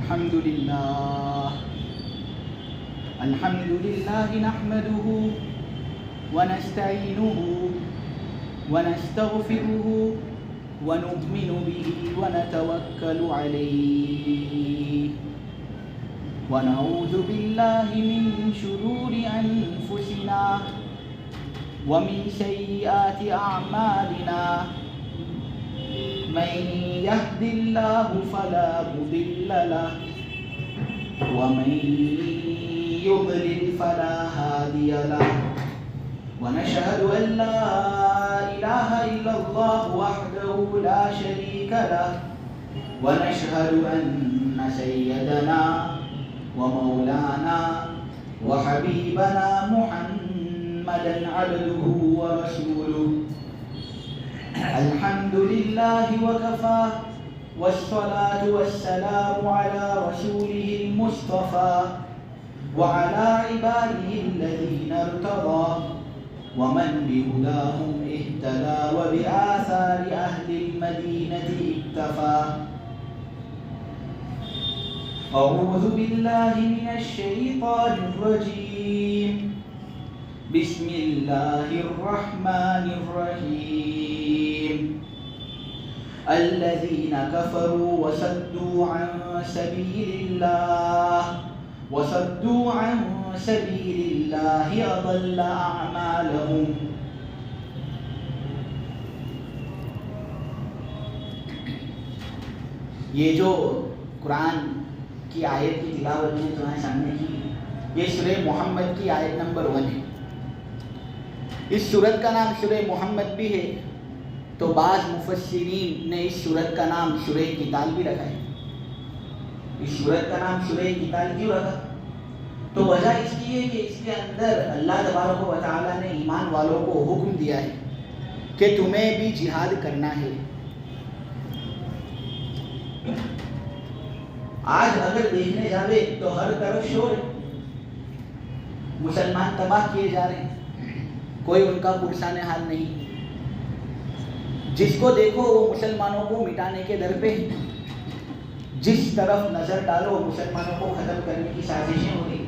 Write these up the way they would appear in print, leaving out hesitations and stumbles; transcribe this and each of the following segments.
الحمد لله نحمده ونستعينه ونستغفره ونؤمن به ونتوكل عليه ونعوذ بالله من شرور أنفسنا ومن سيئات أعمالنا من يهد الله فلا مضل له ومن يضلل فلا هادي له ونشهد أن لا إله إلا الله وحده لا شريك له ونشهد أن سيدنا ومولانا وحبيبنا محمدا عبده ورسوله الحمد لله وكفى والصلاة والسلام على رسوله المصطفى وعلى عباده الذين ارتضى ومن بهداهم اهتدى وبآثار أهل المدينة اكتفى أعوذ بالله من الشيطان الرجيم بسم الله الرحمن الرحيم الذين كفروا وصدوا عن سبيل الله أضل أعمالهم یہ جو قرآن کی آیت کی تلاوت نے تمہارے سامنے کی، یہ سورہ محمد کی آیت نمبر 1 ہے۔ اس سورت کا نام سورہ محمد بھی ہے، تو بعض مفسرین نے اس سورت کا نام سورہ قتال بھی رکھا ہے۔ اس سورت کا نام سورہ قتال کیوں رکھا؟ تو وجہ اس کی ہے کہ اس کے اندر اللہ تبارک و تعالیٰ نے ایمان والوں کو حکم دیا ہے کہ تمہیں بھی جہاد کرنا ہے۔ آج اگر دیکھنے جاوے تو ہر طرف شور ہے، مسلمان تباہ کیے جا رہے ہیں، کوئی ان کا پرسان حال نہیں، جس کو دیکھو وہ مسلمانوں کو مٹانے کے در پہ، جس طرف نظر ڈالو مسلمانوں کو ختم کرنے کی سازشیں ہو رہی۔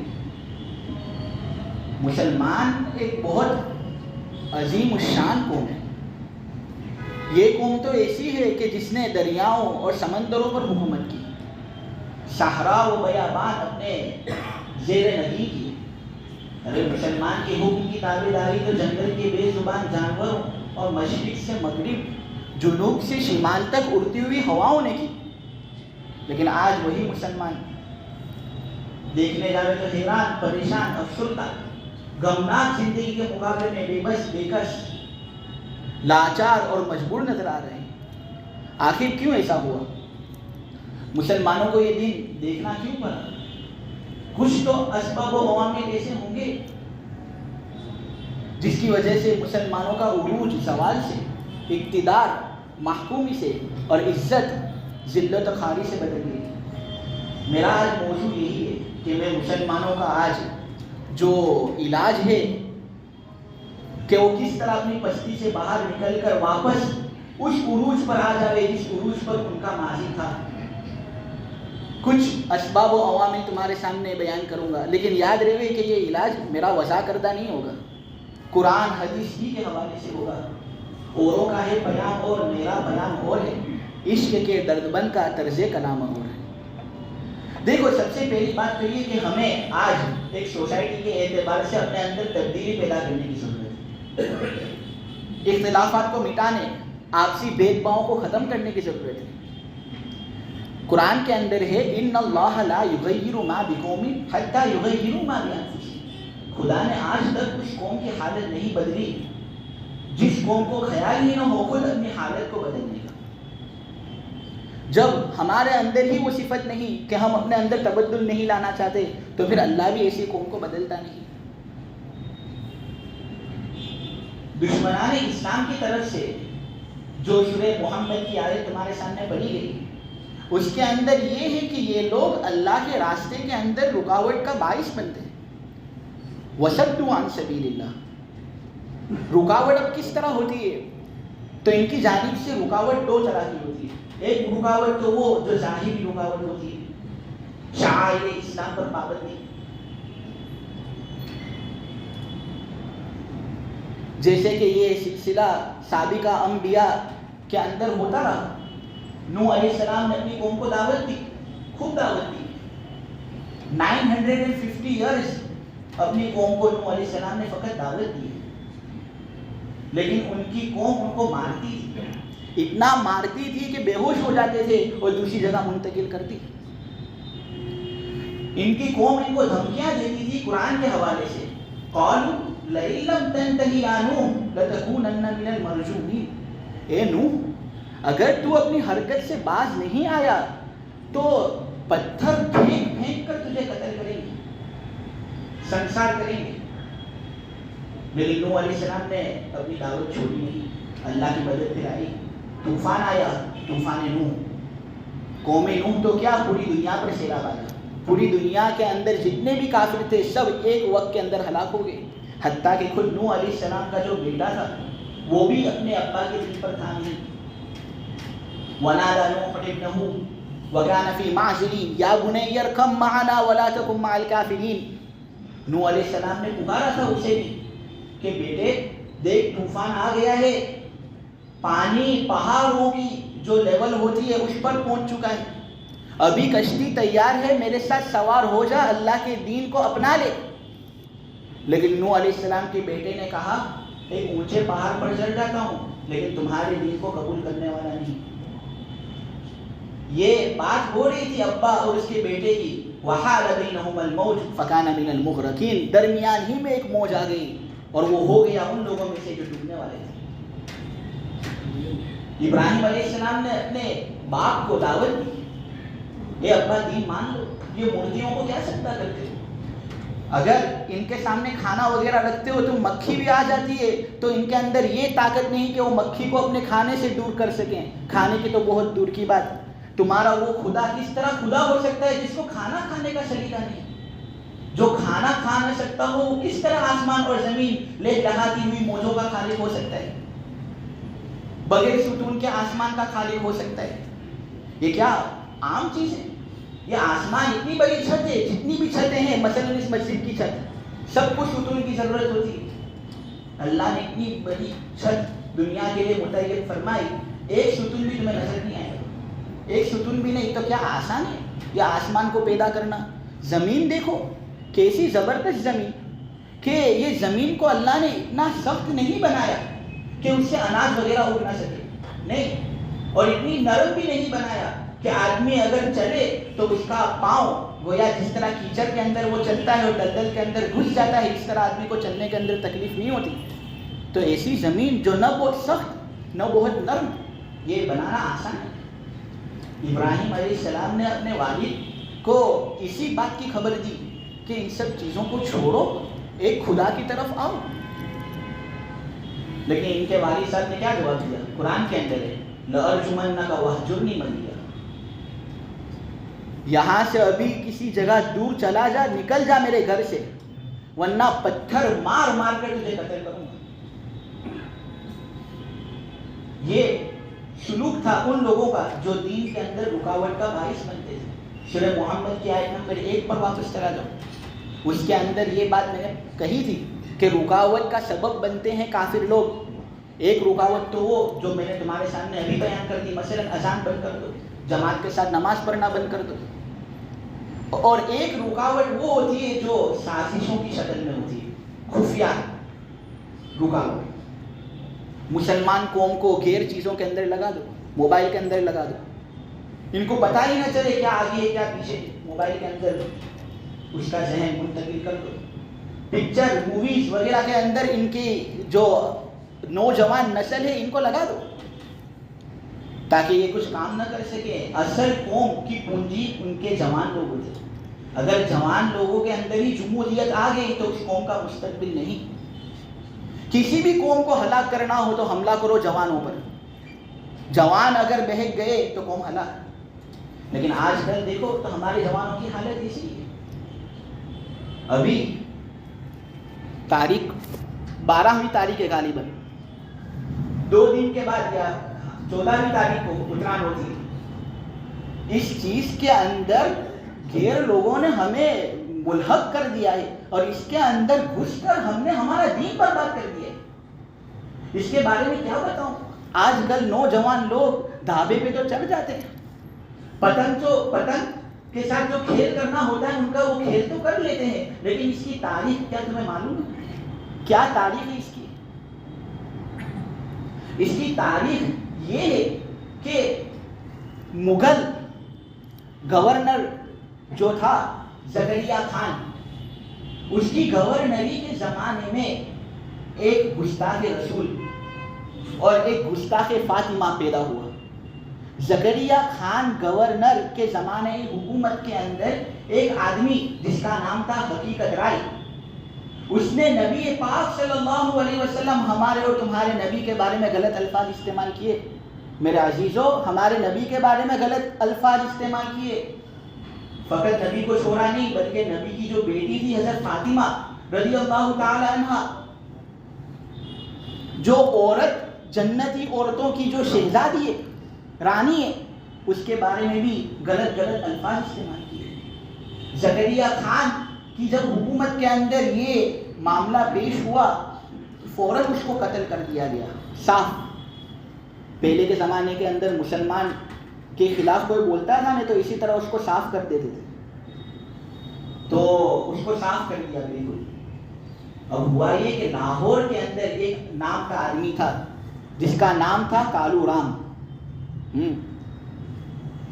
مسلمان ایک بہت عظیم الشان قوم ہے۔ یہ قوم تو ایسی ہے کہ جس نے دریاؤں اور سمندروں پر حکومت کی، صحرا و بیابان اپنے زیر نگی کی۔ اگر مسلمان کے حکم کی تابعداری تو جنگل کے بے زبان جانوروں اور مشرق سے مغرب، جنوب سے شمال تک اڑتی ہوئی ہواؤں نے کی۔ لیکن آج وہی مسلمان دیکھنے جاوے تو حیران، پریشان، افسردہ، غمناک زندگی کے مقابلے میں بے بس، بے کس، لاچار اور مجبور نظر آ رہے ہیں۔ آخر کیوں ایسا ہوا؟ مسلمانوں کو یہ دن دیکھنا کیوں پڑا؟ کچھ تو اسباب و عوامل ایسے ہوں گے جس کی وجہ سے مسلمانوں کا عروج زوال سے، اقتدار محکومی سے اور عزت ذلت و خواری سے بدل گئی۔ میرا آج موضوع یہی ہے کہ میں مسلمانوں کا آج جو علاج ہے کہ وہ کس طرح اپنی پستی سے باہر نکل کر واپس اس عروج پر آ جاوے جس عروج پر ان کا ماضی تھا۔ کچھ اسباب و عوامل تمہارے سامنے بیان کروں گا، لیکن یاد رہے کہ یہ علاج میرا وضع کردہ نہیں ہوگا، قرآن حدیث ہی کے حوالے سے ہوگا۔ اوروں کا ہے بیان اور میرا بیان اور ہے، عشق کے دردبند کا طرز کلام اور ہے۔ دیکھو، سب سے پہلی بات تو یہ کہ ہمیں آج ایک سوسائٹی کے اعتبار سے اپنے اندر تبدیلی پیدا کرنے کی ضرورت ہے۔ اختلافات کو مٹانے، آپسی بھید بھاؤں کو ختم کرنے کی ضرورت ہے۔ قرآن کے اندر ہے ان اللہ لا یغیر ما بقوم حتی یغیروا ما بانفسہم۔ خدا نے آج تک اس قوم کی حالت نہیں بدلی جس قوم کو خیال ہی نہ ہو خود اپنی حالت کو بدلنے کا۔ جب ہمارے اندر ہی وہ صفت نہیں کہ ہم اپنے اندر تبدل نہیں لانا چاہتے تو پھر اللہ بھی ایسی قوم کو بدلتا نہیں۔ دشمنان اسلام کی طرف سے جو سورہ محمد کی آیت تمہارے سامنے پڑھی گئی، اس کے اندر یہ ہے کہ یہ لوگ اللہ کے راستے کے اندر رکاوٹ کا باعث بنتے ہیں۔ وَصَدُّوا عَن سَبِيلِ اللَّهِ، رکاوٹ اب کس طرح ہوتی ہے؟ تو ان کی جانب سے رکاوٹ دو طرح کی ہوتی ہے۔ ایک رکاوٹ تو وہ جو ظاہری رکاوٹ ہوتی ہے شعائر اسلام پر پابندی. جیسے کہ یہ سلسلہ سابقہ انبیاء کے اندر ہوتا رہا. نوح علیہ السلام نے اپنی قوم کو دعوت دی, خوب دعوت دی. 950 ایئرز اپنی قوم کو نوح علیہ السلام نے فقط دعوت دی, لیکن ان کی قوم ان کو مارتی تھی, اتنا مارتی تھی کہ بے ہوش ہو جاتے تھے اور دوسری جگہ منتقل کرتی. ان کی قوم ان کو دھمکیاں دیتی تھی قرآن کے حوالے سے. قالوا لئن لم تنتهي يا نوح لتكونن من المرجومين. اے نوح, اگر تو اپنی حرکت سے باز نہیں آیا تو پتھر پھینک کر تجھے قتل کریں گے, سنسار کریں گے. لیکن نوح علیہ السلام نے اپنی دعوت چھوڑی نہیں, اللہ کی مدد پھر آئی. طوفان آیا, طوفان نوح. قوم نوح تو کیا, پوری دنیا پر سیلاب آیا. پوری دنیا کے اندر جتنے بھی کافر تھے سب ایک وقت کے اندر ہلاک ہو گئے. حتیٰ کہ خود نوح علیہ السلام کا جو بیٹا تھا وہ بھی اپنے ابا کے دل پر تھا نہیں. وَنَادَى نُوحٌ ابْنَهُ وَكَانَ فِي مَعْزِلٍ يَا بُنَيَّ ارْكَب مَعَنَا وَلَا تَكُن مَعَ الْكَافِرِينَ. نوح علیہ السلام نے پکارا تھا اسے بھی کہ بیٹے دیکھ طوفان آ گیا ہے, پانی پہاڑوں کی جو لیول ہوتی ہے اس پر پہنچ چکا ہے, ابھی کشتی تیار ہے, میرے ساتھ سوار ہو جا, اللہ کے دین کو اپنا لے. لیکن نوح علیہ السلام کے بیٹے نے کہا ایک اونچے پہاڑ پر چڑھ جاتا ہوں لیکن تمہارے دین کو قبول کرنے والا نہیں. یہ بات ہو رہی تھی ابا اور اس کے بیٹے کی. وَحَالَ بَيْنَهُمَا الْمَوْجُ فَكَانَ مِنَ الْمُغْرَقِينَ. درمیان ہی میں ایک موج آ گئی اور وہ ہو گیا ان لوگوں میں سے جو ڈوبنے والے تھے. ابراہیم علیہ السلام نے اپنے باپ کو دعوت دی, اے ابا دین مان لو, یہ مورتیوں کو کیا سجدہ کرتے ہو؟ اگر ان کے سامنے کھانا وغیرہ رکھتے ہو تو مکھی بھی آ جاتی ہے, تو ان کے اندر یہ طاقت نہیں کہ وہ مکھی کو اپنے کھانے سے دور کر سکیں. کھانے کی تو بہت دور کی بات. تمہارا وہ خدا کس طرح خدا ہو سکتا ہے جس کو کھانا کھانے کا سلیقہ نہیں؟ جو کھانا کھا نہ سکتا ہو وہ کس طرح آسمان اور زمین لے لہاتی ہوئی موجوں کا خالق ہو سکتا ہے؟ بغیر ستون کے آسمان کا خالق ہو سکتا ہے؟ یہ کیا عام چیز ہے؟ یہ آسمان اتنی بڑی چھت ہے, جتنی بھی چھتیں ہیں, مثلا اس مسجد کی چھت, سب کو ستون کی ضرورت ہوتی ہے. اللہ نے اتنی بڑی چھت دنیا کے لیے متعین فرمائی, ایک ستون بھی تمہیں نظر نہیں آئے گا, ایک ستون بھی نہیں. تو کیا آسان ہے یہ آسمان کو پیدا کرنا؟ زمین دیکھو کیسی زبردست زمین, کہ یہ زمین کو اللہ نے اتنا سخت نہیں بنایا کہ اس سے اناج وغیرہ اگ نہ سکے, نہیں, اور اتنی نرم بھی نہیں بنایا کہ آدمی اگر چلے تو اس کا پاؤں گویا جس طرح کیچڑ کے اندر وہ چلتا ہے اور دلدل کے اندر گھس جاتا ہے, اس طرح آدمی کو چلنے کے اندر تکلیف نہیں ہوتی. تو ایسی زمین جو نہ بہت سخت نہ بہت نرم, یہ بنانا آسان ہے. ابراہیم علیہ السلام نے اپنے والد کو اسی بات کی خبر دی کہ ان سب چیزوں کو چھوڑو, ایک خدا کی طرف آؤ. لیکن ان کے والد صاحب نے کیا جواب دیا؟ قرآن کے اندر ہے لَأَرْجُمَنَّكَ وَاهْجُرْنِي مَلِيًّا. یہاں سے ابھی کسی جگہ دور چلا جا, نکل جا میرے گھر سے, ورنہ پتھر مار مار کر تجھے قتل کروں گا. یہ سلوک تھا ان لوگوں کا جو دین کے اندر رکاوٹ کا باعث بنتے تھے. سورہ محمد کی آیت نمبر 1 پر واپس چلا جاؤ, اس کے اندر یہ بات میں نے کہی تھی کہ رکاوٹ کا سبب بنتے ہیں کافر لوگ. ایک رکاوٹ تو وہ جو میں نے تمہارے سامنے ابھی بیان کر دی, مثلا اذان بند کر دو, جماعت کے ساتھ نماز پڑھنا بند کر دو. اور ایک رکاوٹ وہ ہوتی ہے جو سازشوں کی شکل میں ہوتی ہے, خفیہ رکاوٹ. مسلمان قوم کو غیر چیزوں کے اندر لگا دو, موبائل کے اندر لگا دو, ان کو پتہ ہی نہ چلے کیا آگے ہے کیا پیچھے, موبائل کے اندر اس کا ذہن منتقل کر دو. پکچر موویز وغیرہ کے اندر ان کی جو نوجوان نسل ہے ان کو لگا دو تاکہ یہ کچھ کام نہ کر سکے. اصل قوم کی پونجی ان کے جوان لوگ ہوتے. اگر جوان لوگوں کے اندر ہی جمہوریت آ گئی تو اس قوم کا مستقبل نہیں. کسی بھی قوم کو ہلاک کرنا ہو تو حملہ کرو جوانوں پر, جوان اگر بہک گئے تو قوم ہلاک. لیکن آج کل دیکھو تو ہمارے جوانوں کی حالت اسی ہے. ابھی تاریخ 12ویں تاریخ ہے غالباً, 2 دن کے بعد یا 14ویں تاریخ کو اتران ہوتی ہے. اس چیز کے اندر غیر لوگوں نے ہمیں ملحق کر دیا ہے اور اس کے اندر گھس کر ہم نے ہمارا دین برباد کر دیا ہے. اس کے بارے میں کیا بتاؤں. آج کل نوجوان لوگ ڈھابے پہ تو چڑھ جاتے ہیں, پتنگ کے ساتھ جو کھیل کرنا ہوتا ہے ان کا وہ کھیل تو کر لیتے ہیں, لیکن اس کی تاریخ کیا تمہیں معلوم ہے؟ کیا تاریخ ہے اس کی؟ اس کی تاریخ یہ ہے کہ مغل گورنر جو تھا زکریا خان, اس کی گورنری کے زمانے میں ایک گستاخ رسول اور ایک گستاخ فاطمہ پیدا ہوا. زکریا خان گورنر کے زمانے حکومت کے اندر ایک آدمی جس کا نام تھا حقیقت رائے, اس نے نبی پاک صلی اللہ علیہ وسلم ہمارے اور تمہارے نبی کے بارے میں غلط الفاظ استعمال کیے. میرے عزیزو, ہمارے نبی کے بارے میں غلط الفاظ استعمال کیے. فقط نبی کو چھوڑا نہیں بلکہ نبی کی جو بیٹی تھی حضرت فاطمہ رضی اللہ تعالی عنہا, جو عورت جنتی عورتوں کی جو شہزادی ہے, رانی ہے, اس کے بارے میں بھی غلط الفاظ استعمال کیے. زکریا خان کی جب حکومت کے اندر یہ معاملہ پیش ہوا تو فوراً اس کو قتل کر دیا گیا. صاف پہلے کے زمانے کے اندر مسلمان کے خلاف کوئی بولتا تھا نہیں تو اسی طرح اس کو صاف کر دیتے تھے, تو اس کو صاف کر دیا بالکل. اب ہوا یہ کہ لاہور کے اندر ایک نام کا آدمی تھا جس کا نام تھا کالو رام.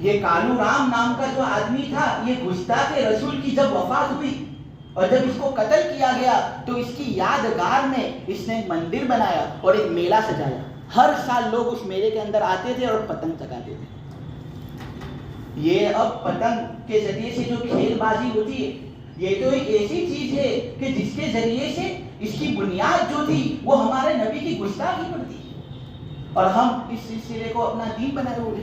یہ کالو رام نام کا جو آدمی تھا, یہ گستاخ رسول کی جب وفات ہوئی اور جب اس کو قتل کیا گیا تو اس کی یادگار میں اس نے ایک مندر بنایا اور ایک میلہ سجایا. ہر سال لوگ اس میلے کے اندر آتے تھے اور پتنگ چگاتے تھے. یہ اب پتنگ کے ذریعے سے جو کھیل بازی ہوتی ہے, یہ تو ایک ایسی چیز ہے کہ جس کے ذریعے سے اس کی بنیاد جو تھی وہ ہمارے نبی کی گستاخی پر تھی, اور ہم اس سلسلے کو اپنا دین بنائے ہوئے.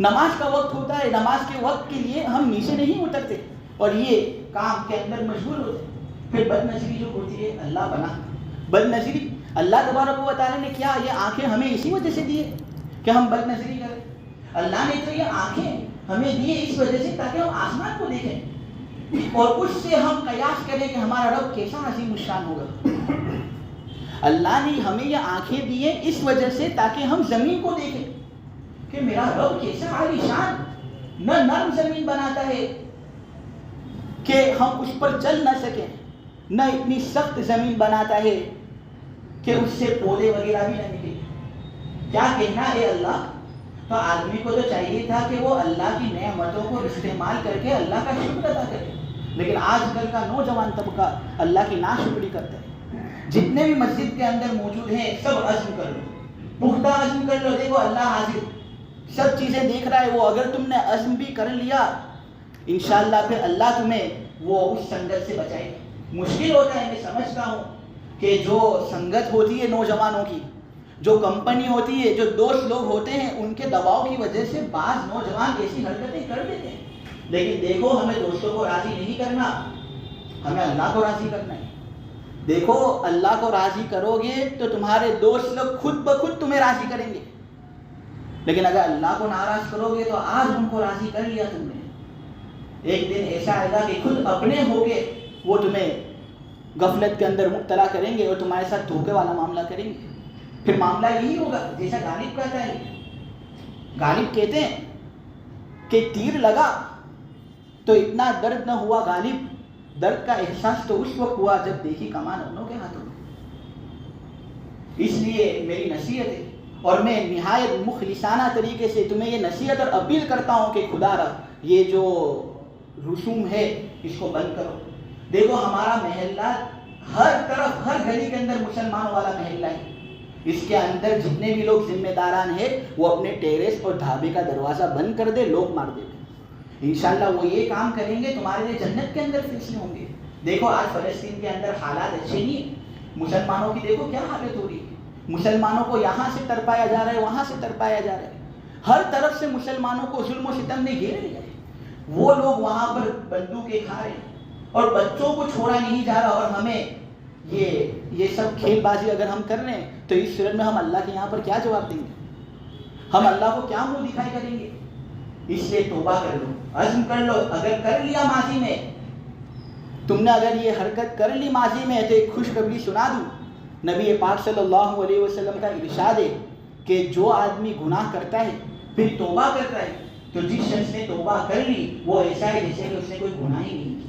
نماز کا وقت ہوتا ہے, نماز کے وقت کے لیے ہم نیچے نہیں اترتے اور یہ کام کے اندر مشغول ہوتے. پھر بد نظری جو ہوتی ہے, اللہ بنا بد نظری, اللہ تبارک و تعالیٰ نے کیا یہ آنکھیں ہمیں اسی وجہ سے دی ہے کہ ہم بد نظری کریں. اللہ نے تو یہ آنکھیں ہمیں دی ہے اس وجہ سے تاکہ ہم آسمان کو دیکھیں اور اس سے ہم قیاس کریں کہ ہمارا رب کیسا عظیم الشان ہوگا. اللہ نے ہمیں یہ آنکھیں دی ہیں اس وجہ سے تاکہ ہم زمین کو دیکھیں کہ میرا رب کیسا عالی شان, نہ نرم زمین بناتا ہے کہ ہم اس پر چل نہ سکیں, نہ اتنی سخت زمین بناتا ہے کہ اس سے پودے وغیرہ بھی نہ نکلیں. کیا کہنا ہے اللہ. تو آدمی کو تو چاہیے تھا کہ وہ اللہ کی نعمتوں کو استعمال کر کے اللہ کا شکر ادا کرے, لیکن آج کل کا نوجوان طبقہ اللہ کی ناشکری کرتا ہے. جتنے بھی مسجد کے اندر موجود ہیں سب عزم کر لو, پختہ عزم کر لو, دیکھو اللہ حاضر سب چیزیں دیکھ رہا ہے. وہ اگر تم نے عزم بھی کر لیا انشاءاللہ پھر اللہ تمہیں وہ اس سنگت سے بچائے. مشکل ہوتا ہے, میں سمجھتا ہوں کہ جو سنگت ہوتی ہے نوجوانوں کی, جو کمپنی ہوتی ہے, جو دوست لوگ ہوتے ہیں, ان کے دباؤ کی وجہ سے بعض نوجوان ایسی حرکتیں کر دیتے ہیں. لیکن دیکھو ہمیں دوستوں کو راضی نہیں کرنا, ہمیں اللہ کو راضی کرنا ہے. دیکھو اللہ کو راضی کرو گے تو تمہارے دوست لوگ خود بخود تمہیں راضی کریں گے, لیکن اگر اللہ کو ناراض کرو گے تو آج ان کو راضی کر لیا تم نے, ایک دن ایسا آئے گا کہ خود اپنے ہو کے وہ تمہیں غفلت کے اندر مبتلا کریں گے اور تمہارے ساتھ دھوکے والا معاملہ کریں گے. پھر معاملہ یہی ہوگا جیسا غالب کہتا ہے. غالب کہتے ہیں کہ تیر لگا تو اتنا درد نہ ہوا غالب, درد کا احساس تو اس وقت ہوا جب دیکھی کمان انہوں کے ہاتھوں میں. اس لیے میری نصیحت ہے اور میں نہایت مخلصانہ طریقے سے تمہیں یہ نصیحت اور اپیل کرتا ہوں کہ خدا را یہ جو رسوم ہے اس کو بند کرو. دیکھو ہمارا محلہ ہر طرف ہر گلی کے اندر مسلمانوں والا محلہ ہے, اس کے اندر جتنے بھی لوگ ذمہ داران ہیں وہ اپنے ٹیریس اور ڈھابے کا دروازہ بند کر دے, لوگ مار دے. انشاءاللہ وہ یہ کام کریں گے تمہارے لیے جنت کے اندر فیصلے ہوں گے. دیکھو آج فلسطین کے اندر حالات اچھے نہیں ہیں, مسلمانوں کی دیکھو کیا حالت ہو رہی ہے. مسلمانوں کو یہاں سے تڑپایا جا رہا ہے, وہاں سے تڑپایا جا رہا ہے, ہر طرف سے مسلمانوں کو ظلم و ستم نے گھیرے لیا ہے. وہ لوگ وہاں پر بندوقیں کھا رہے ہیں اور بچوں کو چھوڑا نہیں جا رہا, اور ہمیں یہ سب کھیل بازی اگر ہم کر رہے ہیں تو اس صورت میں ہم اللہ کے یہاں پر کیا جواب دیں گے, ہم اللہ کو کیا منہ دکھائی کریں گے. اس لیے توبہ کر لو، عزم کر لو. اگر کر لیا ماضی میں، تم نے اگر یہ حرکت کر لی ماضی میں، تو ایک خوشخبری سنا دوں. نبی پاک صلی اللہ علیہ وسلم کا ارشاد ہے کہ جو آدمی گناہ کرتا ہے پھر توبہ کرتا ہے، تو جس شخص نے توبہ کر لی وہ ایسا ہے جیسے کہ اس نے کوئی گناہ ہی نہیں کیا.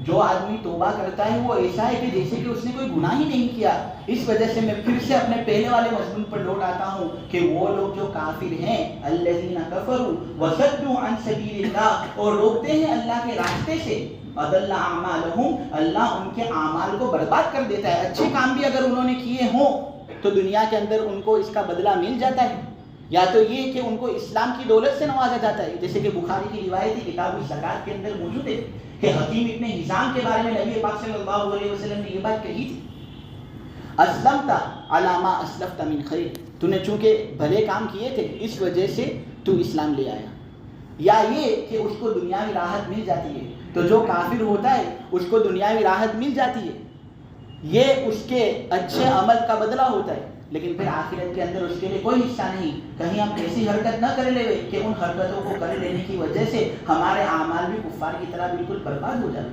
جو آدمی توبہ کرتا ہے وہ ایسا ہے کہ جیسے کہ اس نے کوئی گناہ ہی نہیں کیا. اس وجہ سے میں پھر سے اپنے پہلے والے مضمون پر لوٹ آتا ہوں کہ وہ لوگ جو کافر ہیں، الذین کفروا وصدوا عن سبیل اللہ، اور روکتے ہیں اللہ کے راستے سے، اضل اعمالہم، اللہ ان کے اعمال کو برباد کر دیتا ہے. اچھے کام بھی اگر انہوں نے کیے ہوں تو دنیا کے اندر ان کو اس کا بدلہ مل جاتا ہے، یا تو یہ کہ ان کو اسلام کی دولت سے نوازا جاتا ہے، جیسے کہ بخاری کی روایت کتاب الزکات کے اندر موجود ہے کہ حکیم ابن حزام کے بارے میں نبی پاک صلی اللہ علیہ وسلم نے یہ بات کہی تھی، اسلمت علی ما اسلفت من خیر، تو نے چونکہ بھلے کام کیے تھے اس وجہ سے تو اسلام لے آیا. یا یہ کہ اس کو دنیاوی راحت مل جاتی ہے، تو جو کافر ہوتا ہے اس کو دنیاوی راحت مل جاتی ہے، یہ اس کے اچھے عمل کا بدلہ ہوتا ہے، لیکن پھر آخرت کے اندر اس کے لیے کوئی حصہ نہیں. کہیں ہم ایسی حرکت نہ کر لے کہ ان حرکتوں کو کر لینے کی وجہ سے ہمارے اعمال بھی کفار کی طرح بالکل برباد ہو جائے.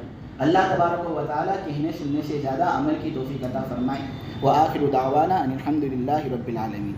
اللہ تبارک و تعالیٰ کہنے سننے سے زیادہ عمل کی توفیق عطا فرمائے. وآخر دعوانا ان الحمد للہ رب العالمین.